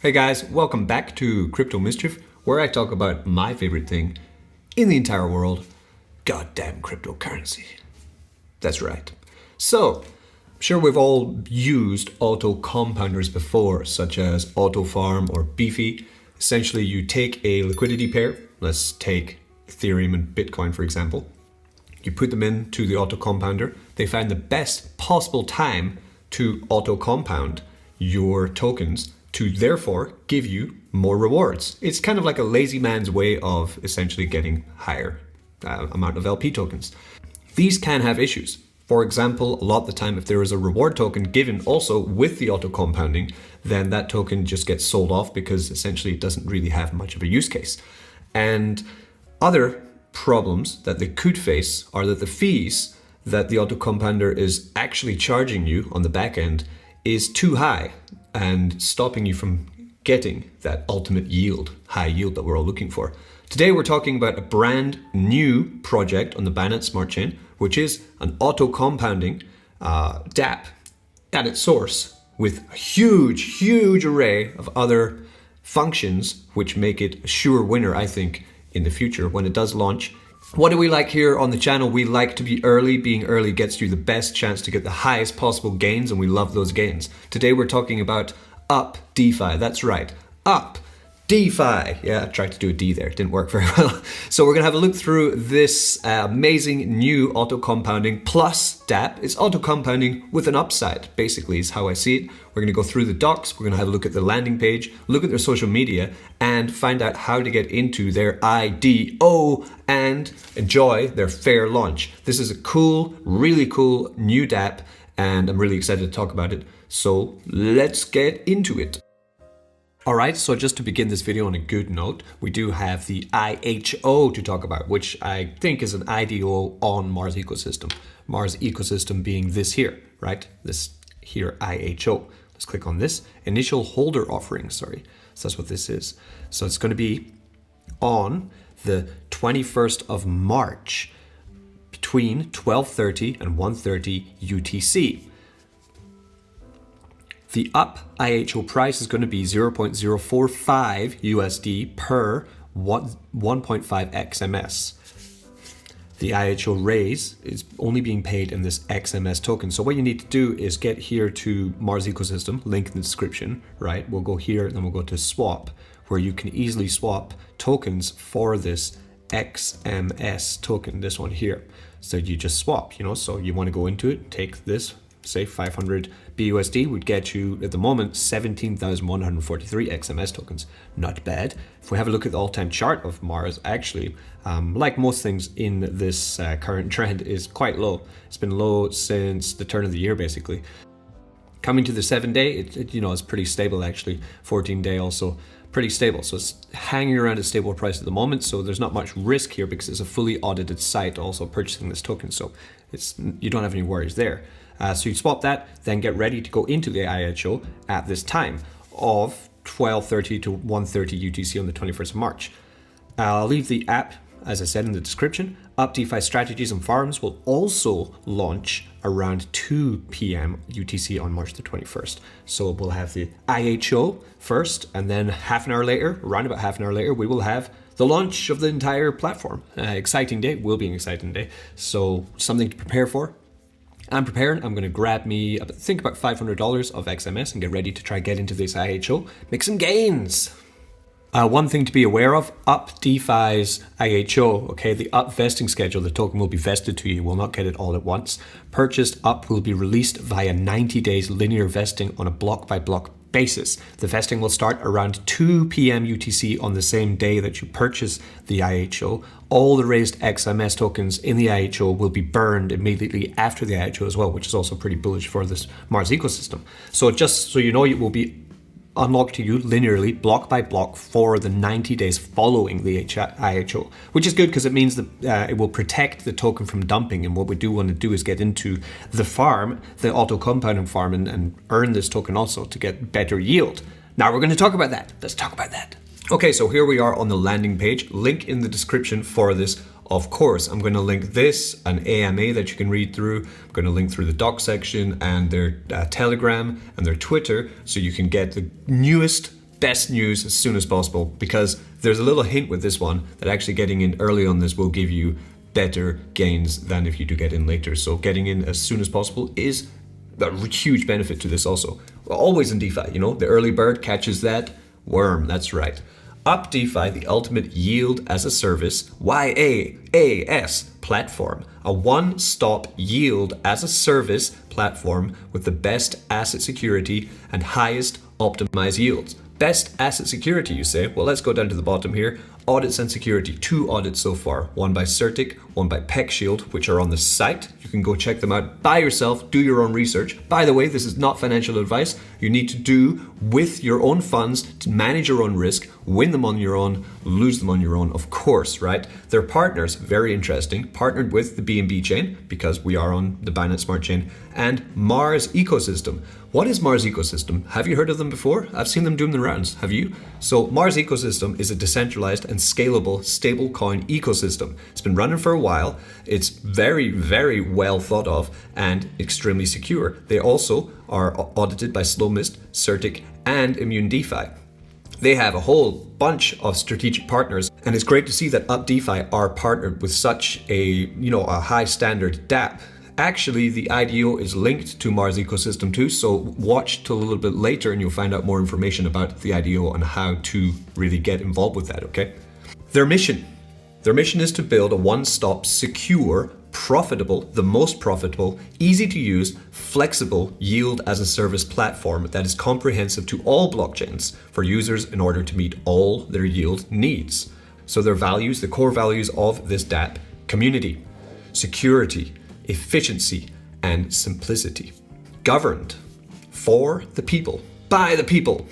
Hey guys, welcome back to Crypto Mischief, where I talk about my favorite thing in the entire world, goddamn cryptocurrency. That's right. So, I'm sure we've all used auto compounders before, such as AutoFarm or Beefy. Essentially, you take a liquidity pair, let's take Ethereum and Bitcoin for example. You put them into the auto compounder. They find the best possible time to auto compound your tokens to therefore give you more rewards. It's kind of like a lazy man's way of essentially getting higher amount of LP tokens. These can have issues. For example, a lot of the time if there is a reward token given also with the auto compounding, then that token just gets sold off because essentially it doesn't really have much of a use case. And other problems that they could face are that the fees that the auto compounder is actually charging you on the back end is too high and stopping you from getting that ultimate yield, high yield that we're all looking for. Today we're talking about a brand new project on the Binance Smart Chain, which is an auto compounding dApp at its source with a huge array of other functions which make it a sure winner, I think, in the future when it does launch. What do we like here on the channel? We like to be early. Being early gets you the best chance to get the highest possible gains, and we love those gains. Today we're talking about UpDeFi. That's right, UpDeFi. Yeah, I tried to do a D there. It didn't work very well. So we're going to have a look through this amazing new auto compounding plus dApp. It's auto compounding with an upside, basically, is how I see it. We're going to go through the docs. We're going to have a look at the landing page, look at their social media, and find out how to get into their IDO and enjoy their fair launch. This is a cool, really cool new dApp, and I'm really excited to talk about it. So let's get into it. All right, so just to begin this video on a good note, we do have the IHO to talk about, which I think is an IDO on Mars ecosystem. Mars ecosystem being this here, right? This here, IHO. Let's click on this. Initial holder offering, sorry. So that's what this is. So it's going to be on the 21st of March between 12:30 and 1:30 UTC. The IHO price is going to be 0.045 USD per 1.5 XMS. The IHO Raise is only being paid in this XMS token. So what you need to do is get here to Mars ecosystem, link in the description, right? We'll go here, then we'll go to swap, where you can easily swap tokens for this XMS token, this one here. So you just swap, so you want to go into it, take this, say 500 BUSD would get you at the moment 17,143 XMS tokens. Not bad. If we have a look at the all-time chart of Mars, actually, like most things in this current trend, is quite low. It's been low since the turn of the year, basically. Coming to the 7-day, it's pretty stable actually. 14-day also pretty stable. So it's hanging around a stable price at the moment. So there's not much risk here because it's a fully audited site also purchasing this token. So you don't have any worries there. So you swap that, then get ready to go into the IHO at this time of 12:30 to 1:30 UTC on the 21st of March. I'll leave the app, as I said, in the description. UpDeFi strategies and farms will also launch around 2 p.m. UTC on March the 21st. So we'll have the IHO first, and then around about half an hour later, we will have the launch of the entire platform. Exciting day, will be an exciting day. So something to prepare for. I'm preparing. I'm going to grab me, I think, about $500 of XMS and get ready to try get into this IHO, make some gains. One thing to be aware of, UpDeFi's IHO, okay, the Up vesting schedule, the token will be vested to you, you will not get it all at once. Purchased Up will be released via 90 days linear vesting on a block by block basis. The vesting will start around 2 p.m. UTC on the same day that you purchase the IHO. All the raised XMS tokens in the IHO will be burned immediately after the IHO as well, which is also pretty bullish for this Mars ecosystem. So just so you know, it will be unlocked to you linearly, block by block, for the 90 days following the IHO, which is good because it means that it will protect the token from dumping. And what we do want to do is get into the farm, the auto compounding farm, and earn this token also to get better yield. Now we're going to talk about that. Let's talk about that. Okay, so here we are on the landing page. Link in the description for this Of course, I'm going to link this, an AMA that you can read through. I'm going to link through the doc section and their Telegram and their Twitter, so you can get the newest best news as soon as possible, because there's a little hint with this one that actually getting in early on this will give you better gains than if you do get in later. So getting in as soon as possible is a huge benefit to this also. Always in DeFi, you know, the early bird catches that worm, that's right. UpDeFi, the ultimate yield as a service, YaaS platform, a one-stop yield as a service platform with the best asset security and highest optimized yields. Best asset security, you say? Well, let's go down to the bottom here. Audits and security, 2 audits so far, one by Certic, one by PeckShield, which are on the site. You can go check them out by yourself, do your own research. By the way, this is not financial advice. You need to do with your own funds to manage your own risk, win them on your own, lose them on your own, of course, right? Their partners, very interesting, partnered with the BNB chain, because we are on the Binance Smart Chain, and Mars Ecosystem. What is Mars Ecosystem? Have you heard of them before? I've seen them doing the rounds. Have you? So Mars Ecosystem is a decentralized and scalable stablecoin ecosystem. It's been running for a while. It's very, very well thought of and extremely secure. They also are audited by Slowmist, Certic, and Immune DeFi. They have a whole bunch of strategic partners, and it's great to see that UpDeFi are partnered with such a high standard dApp. Actually, the IDO is linked to Mars Ecosystem too, so watch till a little bit later and you'll find out more information about the IDO and how to really get involved with that, okay? Their mission is to build a one-stop, secure, profitable, the most profitable, easy to use, flexible yield as a service platform that is comprehensive to all blockchains for users in order to meet all their yield needs. So their values, the core values of this dApp: community, security, efficiency, and simplicity. Governed for the people, by the people,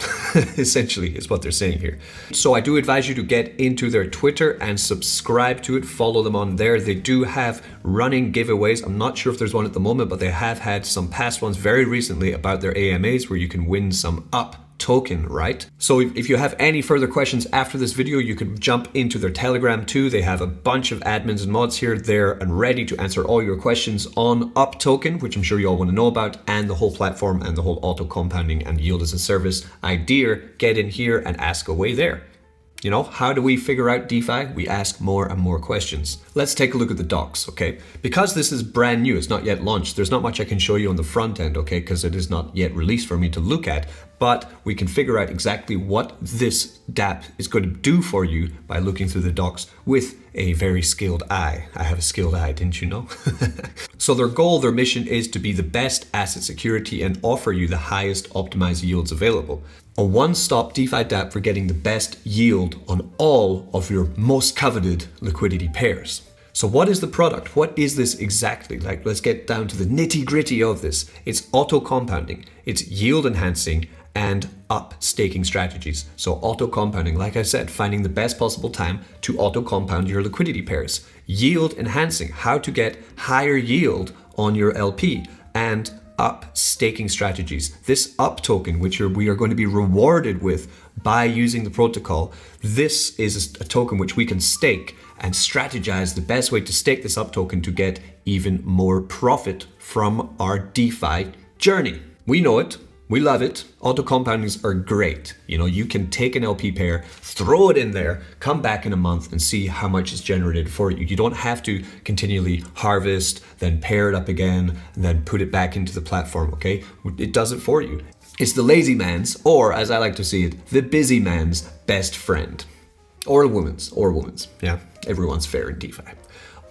essentially is what they're saying here. So I do advise you to get into their Twitter and subscribe to it, follow them on there. They do have running giveaways. I'm not sure if there's one at the moment, but they have had some past ones very recently about their AMAs where you can win some UP token, right? So if you have any further questions after this video, you can jump into their Telegram too. They have a bunch of admins and mods here there and ready to answer all your questions on UP token, which I'm sure you all want to know about, and the whole platform and the whole auto compounding and yield as a service idea. Get in here and ask away there. You know, how do we figure out DeFi? We ask more and more questions. Let's take a look at the docs, okay? Because this is brand new, it's not yet launched, there's not much I can show you on the front end, okay? Because it is not yet released for me to look at, but we can figure out exactly what this dApp is going to do for you by looking through the docs with a very skilled eye. I have a skilled eye, didn't you know? So their goal, their mission is to be the best asset security and offer you the highest optimized yields available. A one-stop DeFi dApp for getting the best yield on all of your most coveted liquidity pairs. So what is the product? What is this exactly? Like, let's get down to the nitty-gritty of this. It's auto compounding, it's yield enhancing, and up staking strategies. So auto compounding, like I said, finding the best possible time to auto compound your liquidity pairs. Yield enhancing, how to get higher yield on your LP, and up staking strategies. This UP token, which we are going to be rewarded with by using the protocol, this is a token which we can stake and strategize the best way to stake this UP token to get even more profit from our DeFi journey. We know it. We love it. Auto compoundings are great. You know, you can take an LP pair, throw it in there, come back in a month and see how much is generated for you. You don't have to continually harvest, then pair it up again, and then put it back into the platform, okay? It does it for you. It's the lazy man's, or as I like to see it, the busy man's best friend. Or woman's, yeah, everyone's fair in DeFi.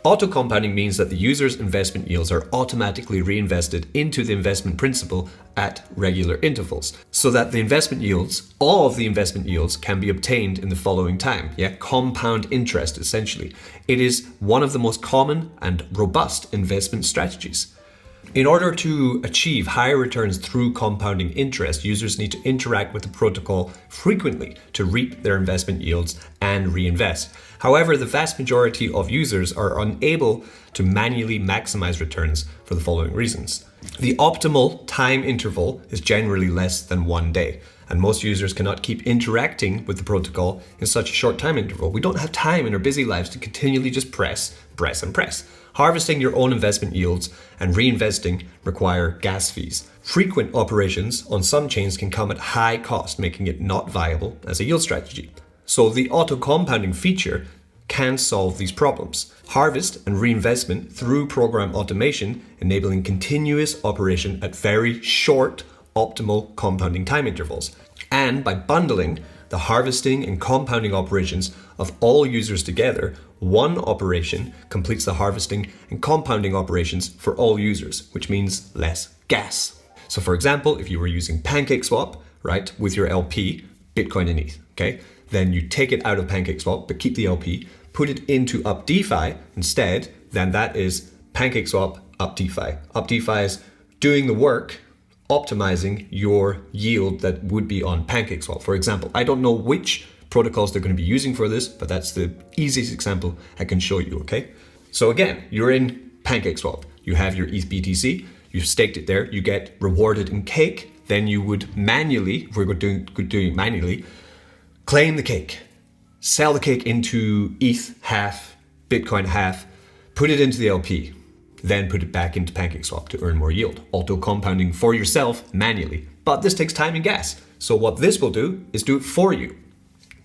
Auto compounding means that the user's investment yields are automatically reinvested into the investment principal at regular intervals, so that the investment yields, all of the investment yields, can be obtained in the following time. Yeah, compound interest, essentially. It is one of the most common and robust investment strategies. In order to achieve higher returns through compounding interest, users need to interact with the protocol frequently to reap their investment yields and reinvest. However, the vast majority of users are unable to manually maximize returns for the following reasons. The optimal time interval is generally less than 1 day. and most users cannot keep interacting with the protocol in such a short time interval. We don't have time in our busy lives to continually just press. Harvesting your own investment yields and reinvesting require gas fees. Frequent operations on some chains can come at high cost, making it not viable as a yield strategy. So the auto-compounding feature can solve these problems. Harvest and reinvestment through program automation, enabling continuous operation at very short, optimal compounding time intervals. And by bundling the harvesting and compounding operations of all users together, one operation completes the harvesting and compounding operations for all users, which means less gas. So for example, if you were using PancakeSwap, right, with your LP, Bitcoin and ETH, okay, then you take it out of PancakeSwap, but keep the LP, put it into UpDeFi instead, then that is PancakeSwap, UpDeFi. UpDeFi is doing the work, optimizing your yield that would be on PancakeSwap. For example, I don't know which protocols they're going to be using for this, but that's the easiest example I can show you, okay? So again, you're in PancakeSwap. You have your ETH BTC, you've staked it there, you get rewarded in cake, then you would manually, if we're doing it manually, claim the cake, sell the cake into ETH half, Bitcoin half, put it into the LP, then put it back into PancakeSwap to earn more yield, auto-compounding for yourself manually. But this takes time and gas. So what this will do is do it for you.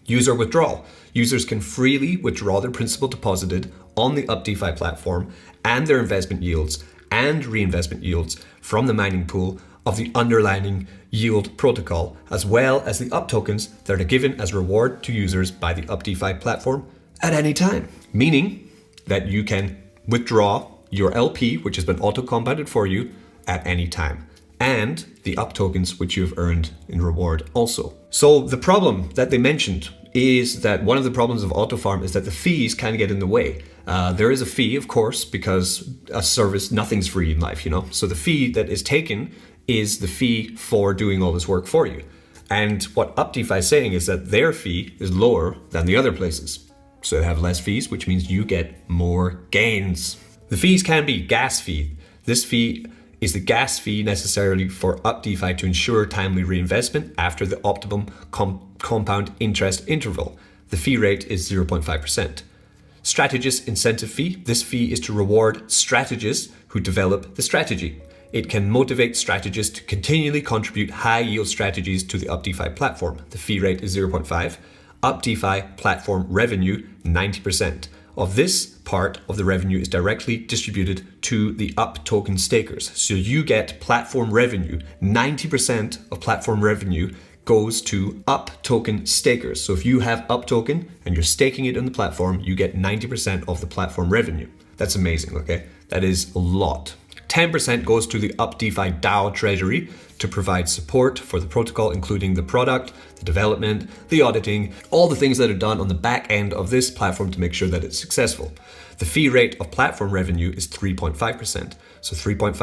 User withdrawal. Users can freely withdraw their principal deposited on the UpDeFi platform and their investment yields and reinvestment yields from the mining pool of the underlying yield protocol, as well as the UP tokens that are given as reward to users by the UpDeFi platform at any time. Meaning that you can withdraw your LP, which has been auto-compounded for you, at any time, and the UP tokens which you have earned in reward also. So the problem that they mentioned is that one of the problems of AutoFarm is that the fees kind of get in the way. There is a fee, of course, because a service, nothing's free in life, you know? So the fee that is taken is the fee for doing all this work for you. And what UpDeFi is saying is that their fee is lower than the other places. So they have less fees, which means you get more gains. The fees can be gas fee. This fee is the gas fee necessarily for UpDeFi to ensure timely reinvestment after the optimum compound interest interval. The fee rate is 0.5%. Strategist incentive fee. This fee is to reward strategists who develop the strategy. It can motivate strategists to continually contribute high yield strategies to the UpDeFi platform. The fee rate is 0.5. UpDeFi platform revenue, 90%. Of this part of the revenue is directly distributed to the UP token stakers. So you get platform revenue. 90% of platform revenue goes to UP token stakers. So if you have UP token and you're staking it on the platform, you get 90% of the platform revenue. That's amazing, okay? That is a lot. 10% goes to the UpDeFi DAO treasury to provide support for the protocol, including the product, the development, the auditing, all the things that are done on the back end of this platform to make sure that it's successful. The fee rate of platform revenue is 3.5%. So 3.5,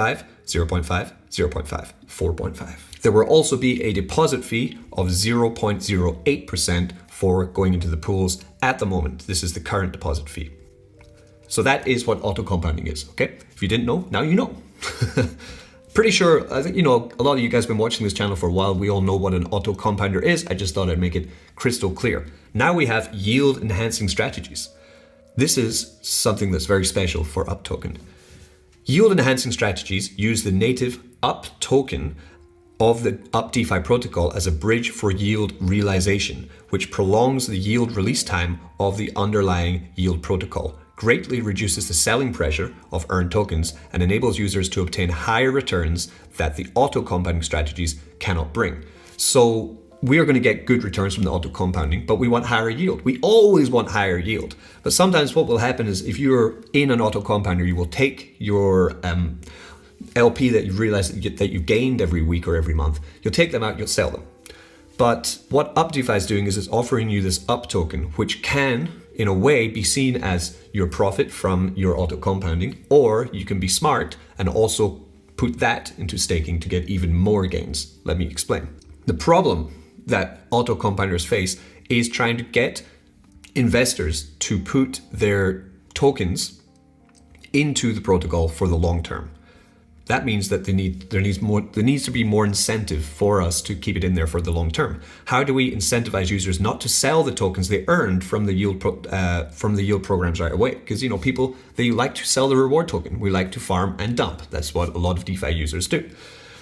0.5, 0.5, 4.5. There will also be a deposit fee of 0.08% for going into the pools at the moment. This is the current deposit fee. So that is what auto compounding is, okay? If you didn't know, now you know. Pretty sure, I think, you know, a lot of you guys have been watching this channel for a while. We all know what an auto compounder is. I just thought I'd make it crystal clear. Now we have yield enhancing strategies. This is something that's very special for UP token. Yield enhancing strategies use the native UP token of the UpDeFi protocol as a bridge for yield realization, which prolongs the yield release time of the underlying yield protocol, greatly reduces the selling pressure of earned tokens, and enables users to obtain higher returns that the auto compounding strategies cannot bring. So we are going to get good returns from the auto compounding, but we want higher yield. We always want higher yield. But sometimes what will happen is if you're in an auto compounder, you will take your LP that you realize that you've gained every week or every month, you'll take them out, you'll sell them. But what UpDeFi is doing is it's offering you this UP token, which can, in a way, be seen as your profit from your auto compounding, or you can be smart and also put that into staking to get even more gains. Let me explain. The problem that auto compounders face is trying to get investors to put their tokens into the protocol for the long term. That means that there needs to be more incentive for us to keep it in there for the long term. How do we incentivize users not to sell the tokens they earned from the yield programs right away? Because people, they like to sell the reward token. We like to farm and dump. That's what a lot of DeFi users do.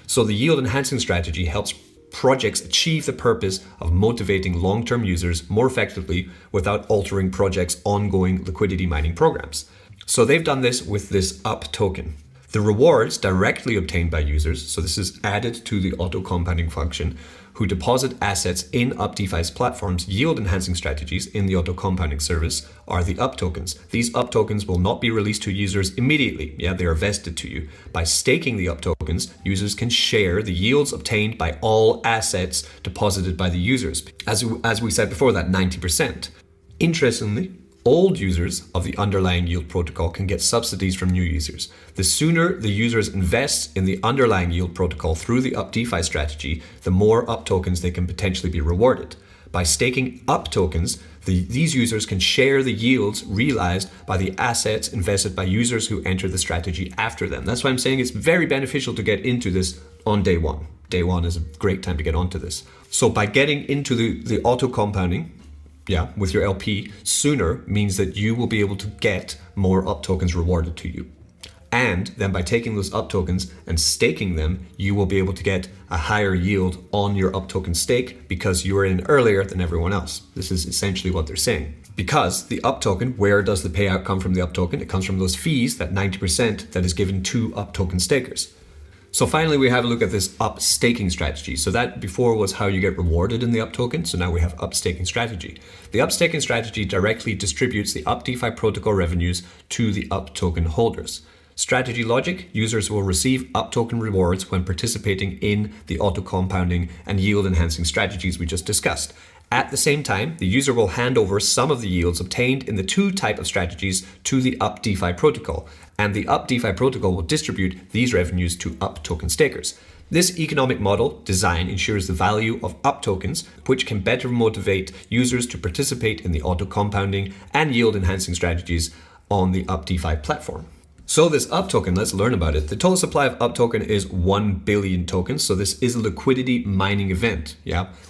So the yield enhancing strategy helps projects achieve the purpose of motivating long-term users more effectively without altering projects' ongoing liquidity mining programs. So they've done this with this UP token. The rewards directly obtained by users, so this is added to the auto compounding function, who deposit assets in UpDeFi's platform's yield enhancing strategies in the auto compounding service, are the UP tokens. These UP tokens will not be released to users immediately. They are vested to you. By staking the UP tokens, users can share the yields obtained by all assets deposited by the users. As we said before, that 90%. Interestingly, old users of the underlying yield protocol can get subsidies from new users. The sooner the users invest in the underlying yield protocol through the UpDeFi strategy, the more UP tokens they can potentially be rewarded. By staking UP tokens, these users can share the yields realized by the assets invested by users who enter the strategy after them. That's why I'm saying it's very beneficial to get into this on day one. Day one is a great time to get onto this. So by getting into the auto compounding, with your LP sooner means that you will be able to get more UP tokens rewarded to you. And then by taking those UP tokens and staking them, you will be able to get a higher yield on your UP token stake because you are in earlier than everyone else. This is essentially what they're saying. Because the UP token, where does the payout come from the UP token? It comes from those fees, that 90% that is given to UP token stakers. So finally, we have a look at this UP staking strategy. So that before was how you get rewarded in the UP token. So now we have UP staking strategy. The UP staking strategy directly distributes the UpDeFi protocol revenues to the UP token holders. Strategy logic: users will receive UP token rewards when participating in the auto compounding and yield enhancing strategies we just discussed. At the same time, the user will hand over some of the yields obtained in the two type of strategies to the UpDeFi protocol, and the UpDeFi protocol will distribute these revenues to UP token stakers. This economic model design ensures the value of UP tokens, which can better motivate users to participate in the auto compounding and yield enhancing strategies on the UpDeFi platform. So this UP token, let's learn about it. The total supply of UP token is 1 billion tokens. So this is a liquidity mining event.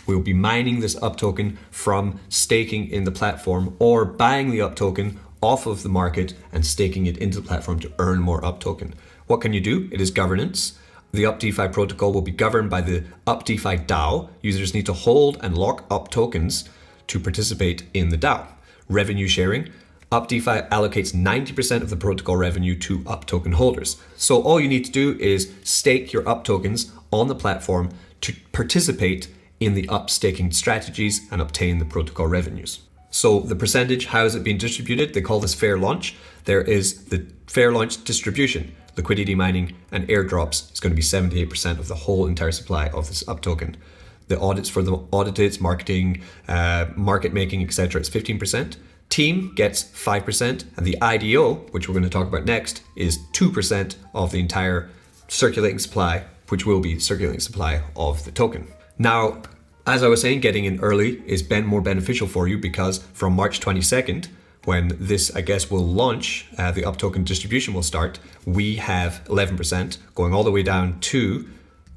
We'll be mining this UP token from staking in the platform or buying the UP token off of the market and staking it into the platform to earn more UP token. What can you do? It is governance. The UpDeFi protocol will be governed by the UpDeFi DAO. Users need to hold and lock UP tokens to participate in the DAO. Revenue sharing. UpDeFi allocates 90% of the protocol revenue to UP token holders. So all you need to do is stake your UP tokens on the platform to participate in the UP staking strategies and obtain the protocol revenues. So the percentage, how is it being distributed? They call this fair launch. There is the fair launch distribution, liquidity mining and airdrops is going to be 78% of the whole entire supply of this UP token. The audits for the audits, marketing, market making, etc. is 15%. Team gets 5%, and the IDO, which we're going to talk about next, is 2% of the entire circulating supply, which will be circulating supply of the token. Now, as I was saying, getting in early is more beneficial for you because from March 22nd, when this, I guess, will launch, the UP token distribution will start, we have 11% going all the way down to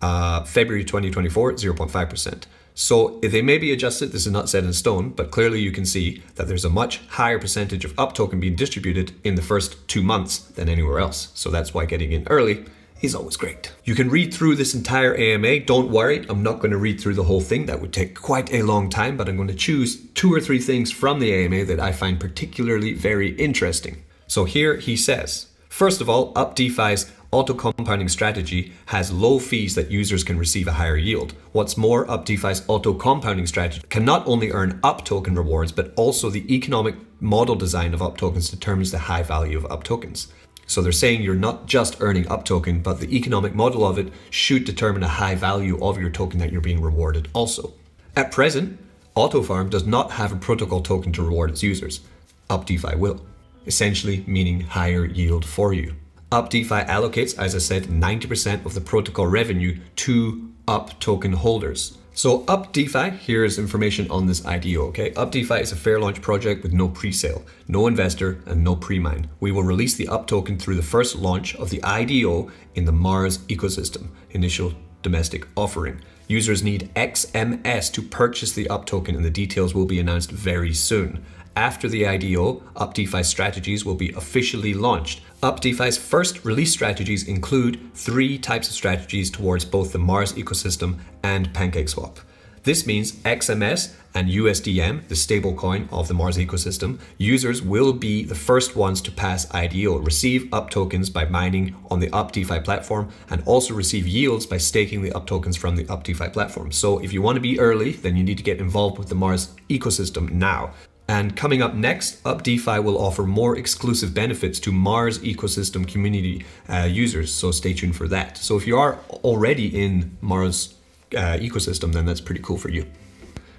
February 2024, 0.5%. So they may be adjusted, this is not set in stone, but clearly you can see that there's a much higher percentage of UP token being distributed in the first 2 months than anywhere else. So that's why getting in early is always great. You can read through this entire AMA. Don't worry, I'm not going to read through the whole thing. That would take quite a long time, but I'm going to choose 2 or 3 things from the AMA that I find particularly very interesting. So here he says, first of all, UpDeFi's auto compounding strategy has low fees that users can receive a higher yield. What's more, UpDeFi's auto compounding strategy can not only earn UP token rewards, but also the economic model design of UP tokens determines the high value of UP tokens. So they're saying you're not just earning UP token, but the economic model of it should determine a high value of your token that you're being rewarded also. At present, AutoFarm does not have a protocol token to reward its users. UpDeFi will, essentially meaning higher yield for you. UpDeFi allocates, as I said, 90% of the protocol revenue to UP token holders. So UpDeFi, here's information on this IDO, okay? UpDeFi is a fair launch project with no pre-sale, no investor, and no pre-mine. We will release the UP token through the first launch of the IDO in the Mars ecosystem, initial domestic offering. Users need XMS to purchase the UP token, and the details will be announced very soon. After the IDO, UpDeFi strategies will be officially launched. UpDeFi's first release strategies include 3 types of strategies towards both the Mars ecosystem and PancakeSwap. This means XMS and USDM, the stablecoin of the Mars ecosystem, users will be the first ones to pass IDO, receive UP tokens by mining on the UpDeFi platform, and also receive yields by staking the UP tokens from the UpDeFi platform. So if you want to be early, then you need to get involved with the Mars ecosystem now. And coming up next, UpDeFi will offer more exclusive benefits to Mars ecosystem community users, so stay tuned for that. So if you are already in Mars ecosystem, then that's pretty cool for you.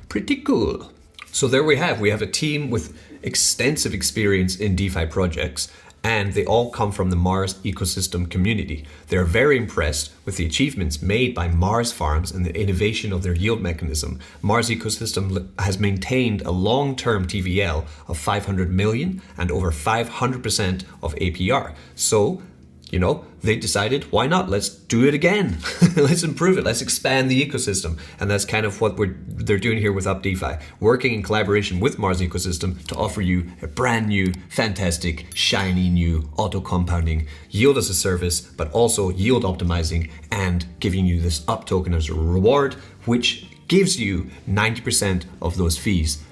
Pretty cool. So there we have a team with extensive experience in DeFi projects, and they all come from the Mars ecosystem community. They're very impressed with the achievements made by Mars farms and the innovation of their yield mechanism. Mars ecosystem has maintained a long-term TVL of 500 million and over 500% of APR. So, you know, they decided, why not? Let's do it again. Let's improve it. Let's expand the ecosystem. And that's kind of what they're doing here with UpDeFi, working in collaboration with Mars ecosystem to offer you a brand new, fantastic, shiny new auto-compounding yield as a service, but also yield optimizing and giving you this UP token as a reward, which gives you 90% of those fees.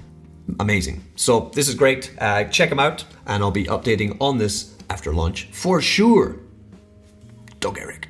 Amazing. So this is great. Check them out, and I'll be updating on this after launch for sure. Dog Eric.